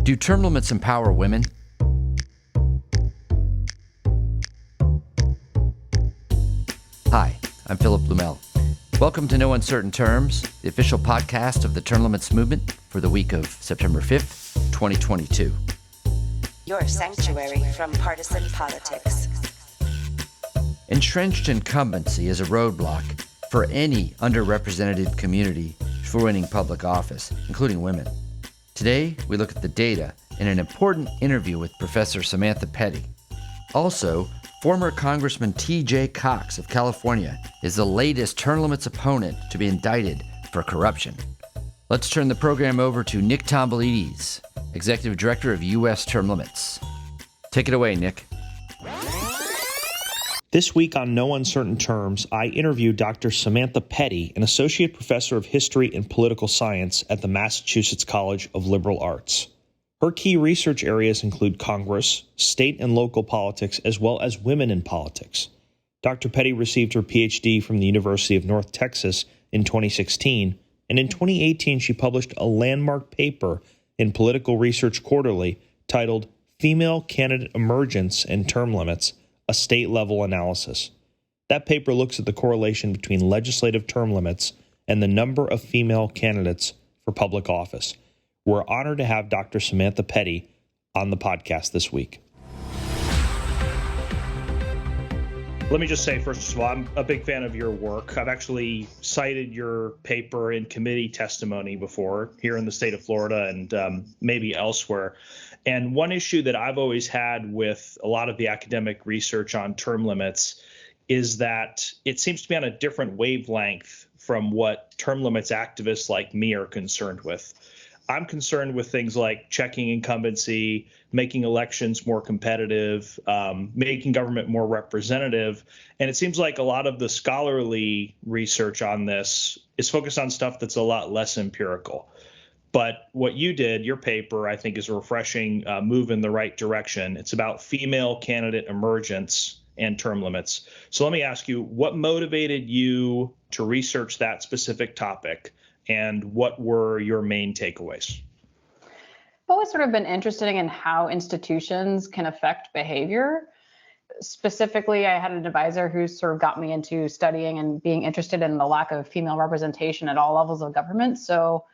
Do term limits empower women? Hi, I'm Philip Blumel. Welcome to No Uncertain Terms, the official podcast of the term limits movement for the week of September 5th, 2022. Your sanctuary from partisan politics. Entrenched incumbency is a roadblock for any underrepresented community for winning public office, including women. Today, we look at the data in an important interview with Professor Samantha Pettey. Also, former Congressman TJ Cox of California is the latest term limits opponent to be indicted for corruption. Let's turn the program over to Nick Tomboulides, Executive Director of U.S. Term Limits. Take it away, Nick. This week on No Uncertain Terms, I interviewed Dr. Samantha Pettey, an Associate Professor of History and Political Science at the Massachusetts College of Liberal Arts. Her key research areas include Congress, state and local politics, as well as women in politics. Dr. Pettey received her PhD from the University of North Texas in 2016, and in 2018 she published a landmark paper in Political Research Quarterly titled Female Candidate Emergence and Term Limits, a State-Level Analysis. That paper looks at the correlation between legislative term limits and the number of female candidates for public office. We're honored to have Dr. Samantha Pettey on the podcast this week. Let me just say, first of all, I'm a big fan of your work. I've actually cited your paper in committee testimony before here in the state of Florida and maybe elsewhere. And one issue that I've always had with a lot of the academic research on term limits is that it seems to be on a different wavelength from what term limits activists like me are concerned with. I'm concerned with things like checking incumbency, making elections more competitive, making government more representative. And it seems like a lot of the scholarly research on this is focused on stuff that's a lot less empirical. But what you did, your paper, I think is a refreshing move in the right direction. It's about female candidate emergence and term limits. So let me ask you, what motivated you to research that specific topic? And what were your main takeaways? I've always sort of been interested in how institutions can affect behavior. Specifically, I had an advisor who sort of got me into studying and being interested in the lack of female representation at all levels of government. So,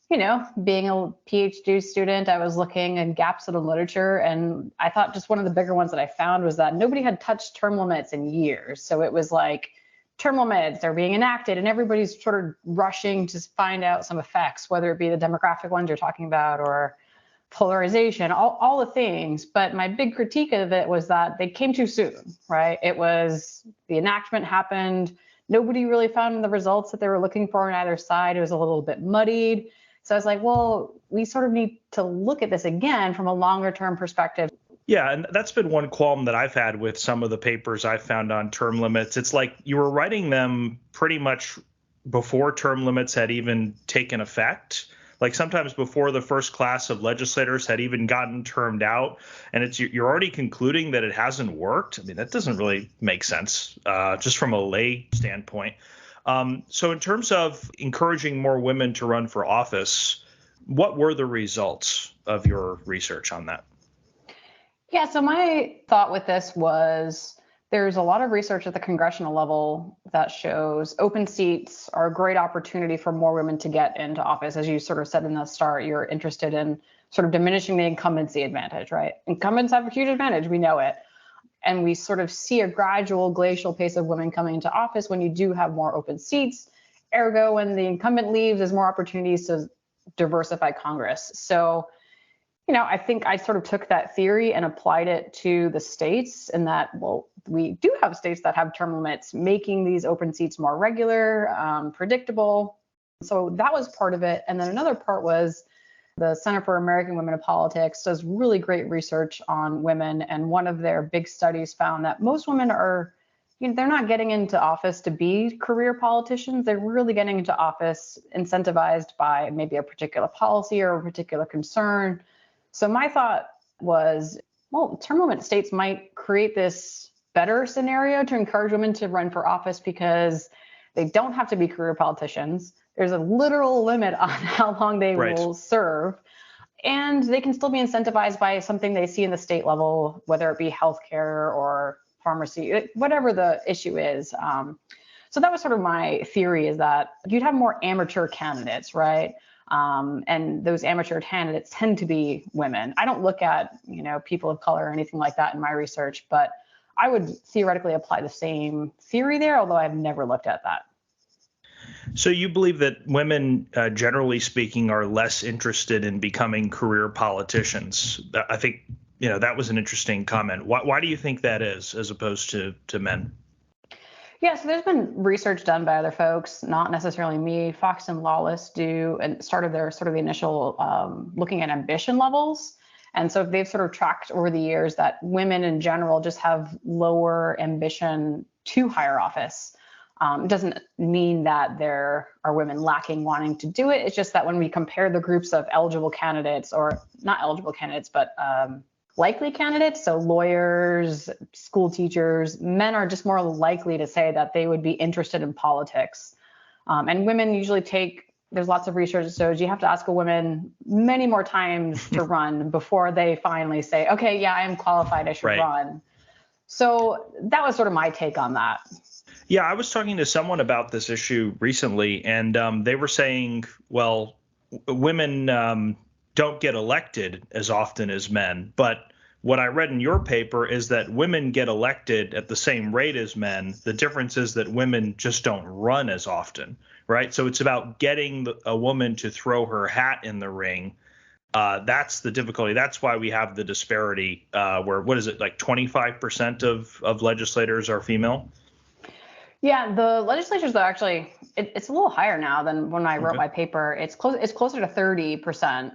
being a PhD student, I was looking at gaps in the literature, and I thought just one of the bigger ones that I found was that nobody had touched term limits in years. So it was like, term limits, they're being enacted, and everybody's sort of rushing to find out some effects, whether it be the demographic ones you're talking about or polarization, all the things. But my big critique of it was that they came too soon, right? It was the enactment happened. Nobody really found the results that they were looking for on either side. It was a little bit muddied. So I was like, well, we sort of need to look at this again from a longer term perspective. Yeah, and that's been one qualm that I've had with some of the papers I've found on term limits. It's like you were writing them pretty much before term limits had even taken effect, like sometimes before the first class of legislators had even gotten termed out. And you're already concluding that it hasn't worked. I mean, that doesn't really make sense just from a lay standpoint. So in terms of encouraging more women to run for office, what were the results of your research on that? Yeah, so my thought with this was there's a lot of research at the congressional level that shows open seats are a great opportunity for more women to get into office. As you sort of said in the start, you're interested in sort of diminishing the incumbency advantage, right? Incumbents have a huge advantage, we know it. And we sort of see a gradual glacial pace of women coming into office when you do have more open seats. Ergo, when the incumbent leaves, there's more opportunities to diversify Congress. So I think I sort of took that theory and applied it to the states in that, well, we do have states that have term limits, making these open seats more regular, predictable. So that was part of it. And then another part was the Center for American Women in Politics does really great research on women. And one of their big studies found that most women are, they're not getting into office to be career politicians. They're really getting into office incentivized by maybe a particular policy or a particular concern. So my thought was, well, term limit states might create this better scenario to encourage women to run for office because they don't have to be career politicians. There's a literal limit on how long they will serve. and they can still be incentivized by something they see in the state level, whether it be healthcare or pharmacy, whatever the issue is. So that was sort of my theory, is that you'd have more amateur candidates, right? And those amateur candidates tend to be women. I don't look at, people of color or anything like that in my research, but I would theoretically apply the same theory there, although I've never looked at that. So you believe that women, generally speaking, are less interested in becoming career politicians. I think, that was an interesting comment. Why do you think that is, as opposed to men? Yeah, so there's been research done by other folks, not necessarily me. Fox and Lawless started their sort of the initial looking at ambition levels. And so they've sort of tracked over the years that women in general just have lower ambition to higher office. It doesn't mean that there are women lacking wanting to do it. It's just that when we compare the groups of eligible candidates, or not eligible candidates, but likely candidates, so lawyers, school teachers, men are just more likely to say that they would be interested in politics. And women usually there's lots of research that shows you have to ask a woman many more times to run before they finally say, okay, yeah, I am qualified, I should run. So that was sort of my take on that. Yeah, I was talking to someone about this issue recently, and they were saying, well, women don't get elected as often as men. But what I read in your paper is that women get elected at the same rate as men. The difference is that women just don't run as often, right? So it's about getting a woman to throw her hat in the ring. That's the difficulty. That's why we have the disparity where, what is it, like 25% of legislators are female? Yeah, the legislatures, though, actually, it's a little higher now than when I wrote my paper. It's closer to 30%.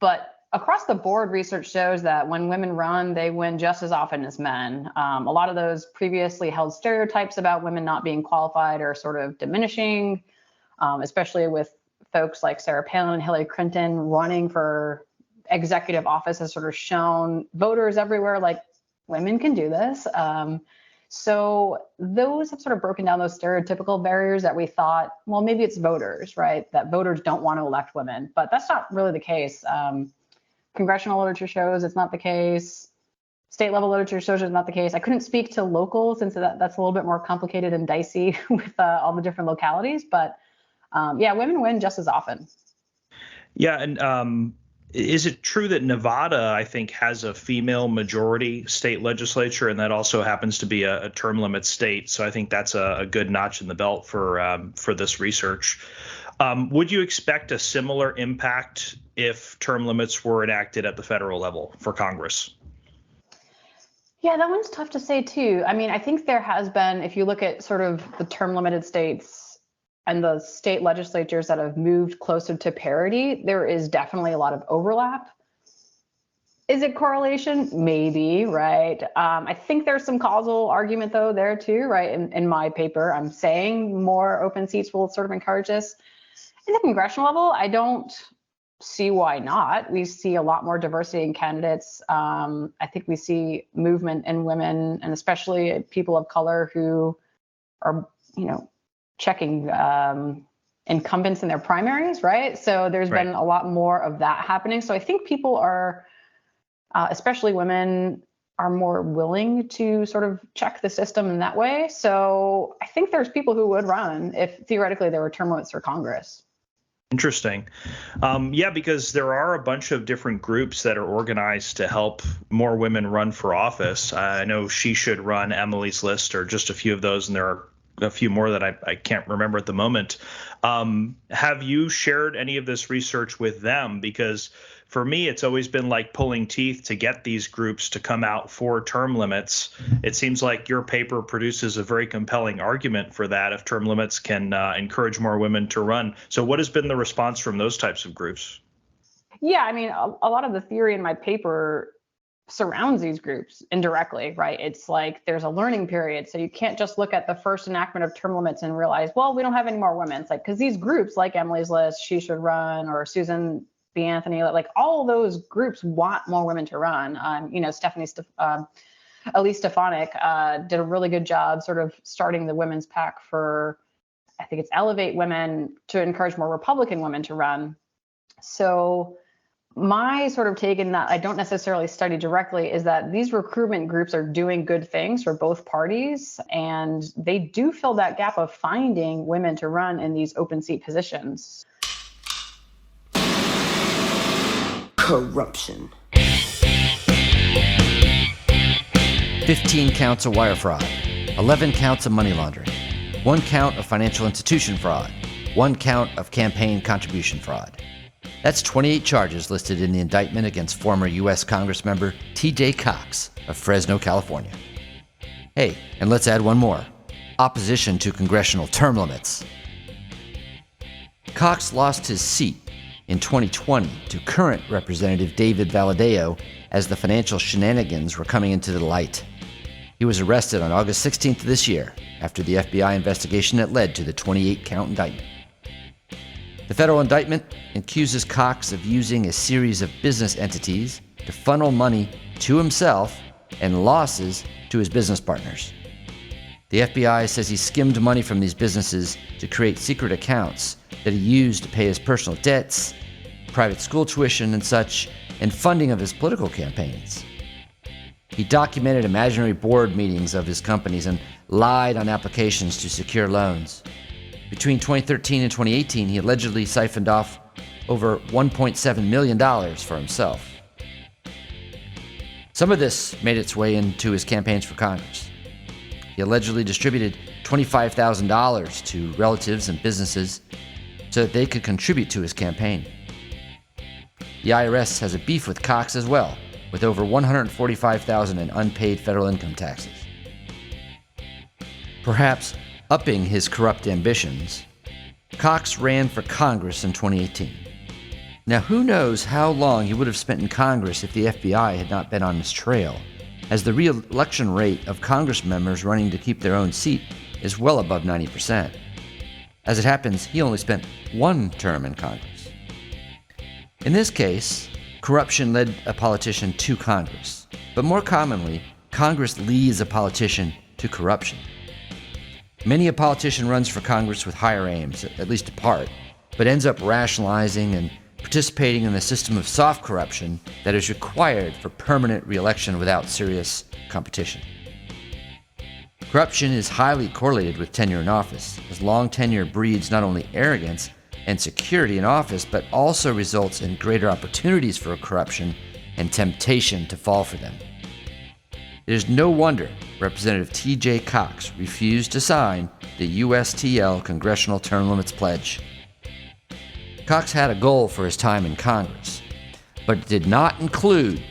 But across the board, research shows that when women run, they win just as often as men. A lot of those previously held stereotypes about women not being qualified are sort of diminishing, especially with folks like Sarah Palin and Hillary Clinton running for executive office has sort of shown voters everywhere like women can do this. So those have sort of broken down those stereotypical barriers that we thought, well, maybe it's voters, right? That voters don't want to elect women, but that's not really the case. Congressional literature shows it's not the case. State level literature shows it's not the case. I couldn't speak to local since that's a little bit more complicated and dicey with all the different localities, but yeah, women win just as often. Yeah, and is it true that Nevada, I think, has a female majority state legislature, and that also happens to be a term limit state? So I think that's a good notch in the belt for this research. Would you expect a similar impact if term limits were enacted at the federal level for Congress? Yeah, that one's tough to say, too. I mean, I think there has been, if you look at sort of the term limited states and the state legislatures that have moved closer to parity, there is definitely a lot of overlap. Is it correlation? Maybe, right? I think there's some causal argument, though, there, too, right? In my paper, I'm saying more open seats will sort of encourage this. In the congressional level, I don't see why not. We see a lot more diversity in candidates. I think we see movement in women, and especially people of color who are, checking incumbents in their primaries, right? So there's been a lot more of that happening. So I think people are, especially women, are more willing to sort of check the system in that way. So I think there's people who would run if theoretically there were term limits for Congress. Interesting. Yeah, because there are a bunch of different groups that are organized to help more women run for office. I know She Should Run, Emily's List, are just a few of those, and there are a few more that I can't remember at the moment. Have you shared any of this research with them? Because for me, it's always been like pulling teeth to get these groups to come out for term limits. It seems like your paper produces a very compelling argument for that if term limits can encourage more women to run. So what has been the response from those types of groups? Yeah, I mean, a lot of the theory in my paper surrounds these groups indirectly, right? It's like there's a learning period. So you can't just look at the first enactment of term limits and realize, well, we don't have any more women. It's like, because these groups like Emily's List, She Should Run, or Susan B. Anthony, like all those groups want more women to run. Elise Stefanik did a really good job sort of starting the women's pack for, I think it's Elevate Women, to encourage more Republican women to run. So My sort of take in that I don't necessarily study directly is that these recruitment groups are doing good things for both parties, and they do fill that gap of finding women to run in these open seat positions. Corruption. 15 counts of wire fraud, 11 counts of money laundering, 1 count of financial institution fraud, 1 count of campaign contribution fraud. That's 28 charges listed in the indictment against former U.S. Congressmember TJ Cox of Fresno, California. Hey, and let's add one more: opposition to congressional term limits. Cox lost his seat in 2020 to current Representative David Valadao as the financial shenanigans were coming into the light. He was arrested on August 16th of this year after the FBI investigation that led to the 28-count indictment. The federal indictment accuses Cox of using a series of business entities to funnel money to himself and losses to his business partners. The FBI says he skimmed money from these businesses to create secret accounts that he used to pay his personal debts, private school tuition and such, and funding of his political campaigns. He documented imaginary board meetings of his companies and lied on applications to secure loans. Between 2013 and 2018, he allegedly siphoned off over $1.7 million for himself. Some of this made its way into his campaigns for Congress. He allegedly distributed $25,000 to relatives and businesses so that they could contribute to his campaign. The IRS has a beef with Cox as well, with over $145,000 in unpaid federal income taxes. Perhaps upping his corrupt ambitions, Cox ran for Congress in 2018. Now, who knows how long he would have spent in Congress if the FBI had not been on his trail, as the re-election rate of Congress members running to keep their own seat is well above 90%. As it happens, he only spent 1 term in Congress. In this case, corruption led a politician to Congress, but more commonly, Congress leads a politician to corruption. Many a politician runs for Congress with higher aims, at least in part, but ends up rationalizing and participating in the system of soft corruption that is required for permanent re-election without serious competition. Corruption is highly correlated with tenure in office, as long tenure breeds not only arrogance and security in office, but also results in greater opportunities for corruption and temptation to fall for them. It is no wonder Representative TJ Cox refused to sign the USTL Congressional Term Limits Pledge. Cox had a goal for his time in Congress, but it did not include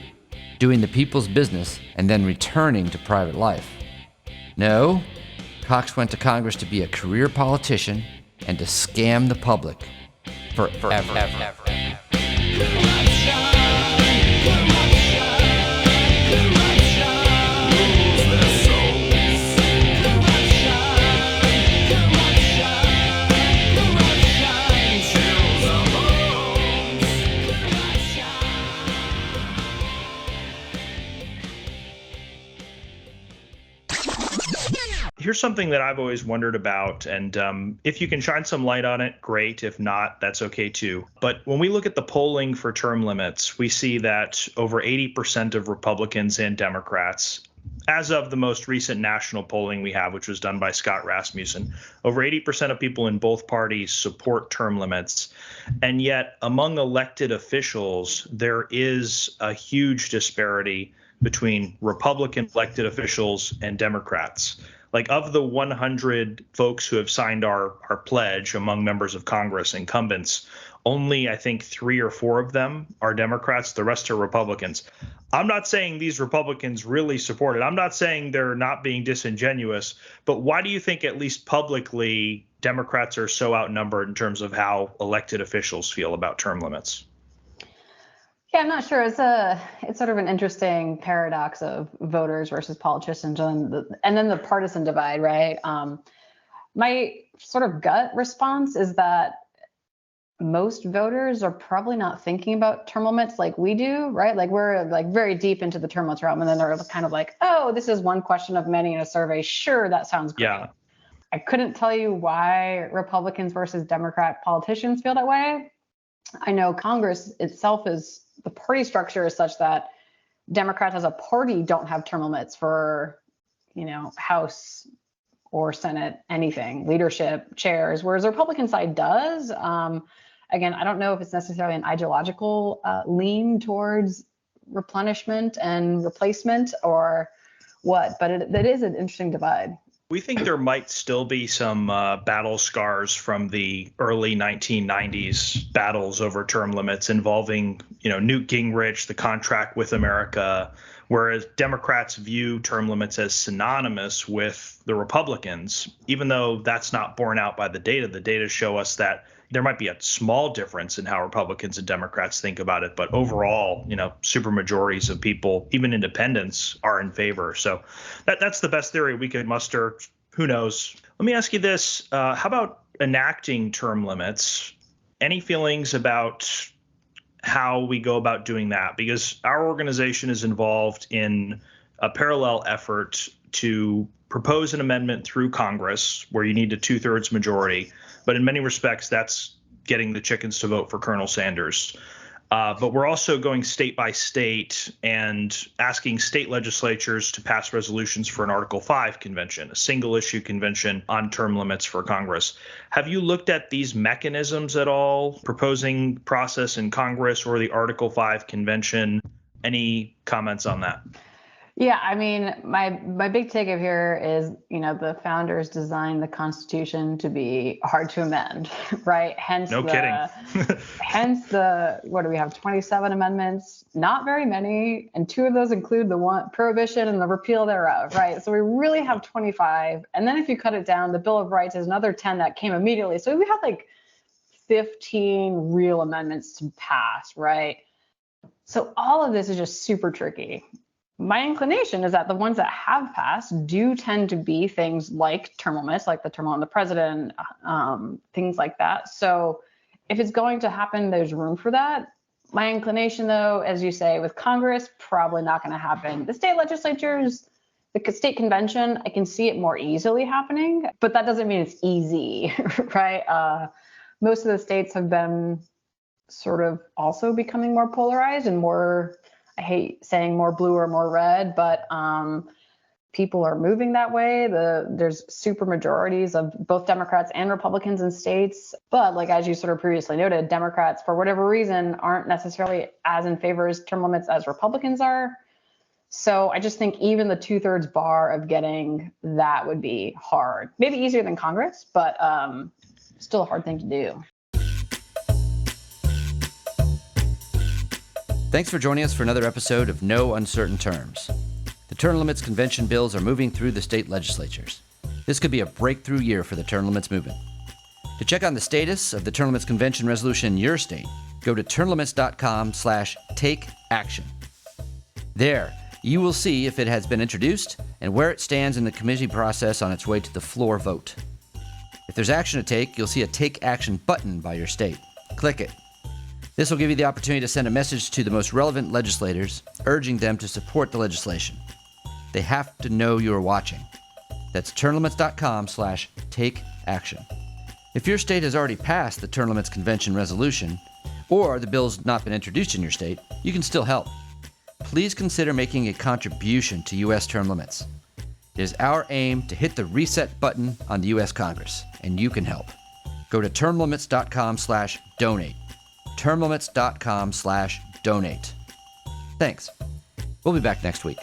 doing the people's business and then returning to private life. No, Cox went to Congress to be a career politician and to scam the public forever. Here's something that I've always wondered about, and if you can shine some light on it, great. If not, that's okay too. But when we look at the polling for term limits, we see that over 80% of Republicans and Democrats, as of the most recent national polling we have, which was done by Scott Rasmussen, over 80% of people in both parties support term limits. And yet among elected officials, there is a huge disparity between Republican elected officials and Democrats. Like, of the 100 folks who have signed our pledge among members of Congress, incumbents, only I think 3 or 4 of them are Democrats. The rest are Republicans. I'm not saying these Republicans really support it. I'm not saying they're not being disingenuous. But why do you think, at least publicly, Democrats are so outnumbered in terms of how elected officials feel about term limits? Yeah, I'm not sure. It's sort of an interesting paradox of voters versus politicians, and then the partisan divide, right? My sort of gut response is that most voters are probably not thinking about term limits like we do, right? Like, we're like very deep into the term limits realm, and then they're kind of like, oh, this is one question of many in a survey. Sure, that sounds great. Yeah. I couldn't tell you why Republicans versus Democrat politicians feel that way. I know Congress itself is the party structure is such that Democrats as a party don't have term limits for, House or Senate, anything, leadership, chairs, whereas the Republican side does. Again, I don't know if it's necessarily an ideological lean towards replenishment and replacement or what, but it is an interesting divide. We think there might still be some battle scars from the early 1990s battles over term limits involving, Newt Gingrich, the contract with America, whereas Democrats view term limits as synonymous with the Republicans, even though that's not borne out by the data. The data show us that there might be a small difference in how Republicans and Democrats think about it, but overall, super majorities of people, even independents, are in favor. So that's the best theory we could muster. Who knows? Let me ask you this. How about enacting term limits? Any feelings about how we go about doing that? Because our organization is involved in a parallel effort to propose an amendment through Congress where you need a 2/3 majority. But in many respects, that's getting the chickens to vote for Colonel Sanders. But we're also going state by state and asking state legislatures to pass resolutions for an Article 5 convention, a single issue convention on term limits for Congress. Have you looked at these mechanisms at all, proposing process in Congress or the Article 5 convention? Any comments on that? Yeah, I mean, my big takeaway here is, the founders designed the Constitution to be hard to amend, right? Hence, hence the, what do we have, 27 amendments, not very many, and 2 of those include the one prohibition and the repeal thereof, right? So we really have 25, and then if you cut it down, the Bill of Rights is another 10 that came immediately. So we have like 15 real amendments to pass, right? So all of this is just super tricky. My inclination is that the ones that have passed do tend to be things like term limits, like the term limit on the president, things like that. So if it's going to happen, there's room for that. My inclination, though, as you say, with Congress, probably not going to happen. The state legislatures, the state convention, I can see it more easily happening, but that doesn't mean it's easy, right? Most of the states have been sort of also becoming more polarized and more, I hate saying more blue or more red, but people are moving that way. There's super majorities of both Democrats and Republicans in states. But like, as you sort of previously noted, Democrats, for whatever reason, aren't necessarily as in favor of term limits as Republicans are. So I just think even the 2/3 bar of getting that would be hard. Maybe easier than Congress, but still a hard thing to do. Thanks for joining us for another episode of No Uncertain Terms. The term limits convention bills are moving through the state legislatures. This could be a breakthrough year for the term limits movement. To check on the status of the term limits convention resolution in your state, go to termlimits.com/takeaction. There, you will see if it has been introduced and where it stands in the committee process on its way to the floor vote. If there's action to take, you'll see a Take Action button by your state. Click it. This will give you the opportunity to send a message to the most relevant legislators, urging them to support the legislation. They have to know you are watching. That's termlimits.com/takeaction. If your state has already passed the term limits convention resolution, or the bill's not been introduced in your state, you can still help. Please consider making a contribution to U.S. term limits. It is our aim to hit the reset button on the U.S. Congress, and you can help. Go to termlimits.com/donate. termlimits.com/donate. Thanks. We'll be back next week.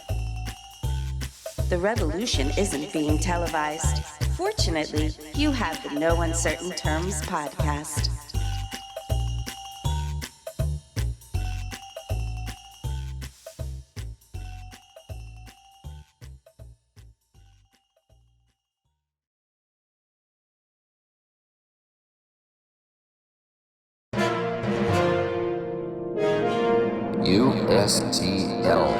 The revolution isn't being televised. Fortunately, you have the No Uncertain Terms podcast. USTL.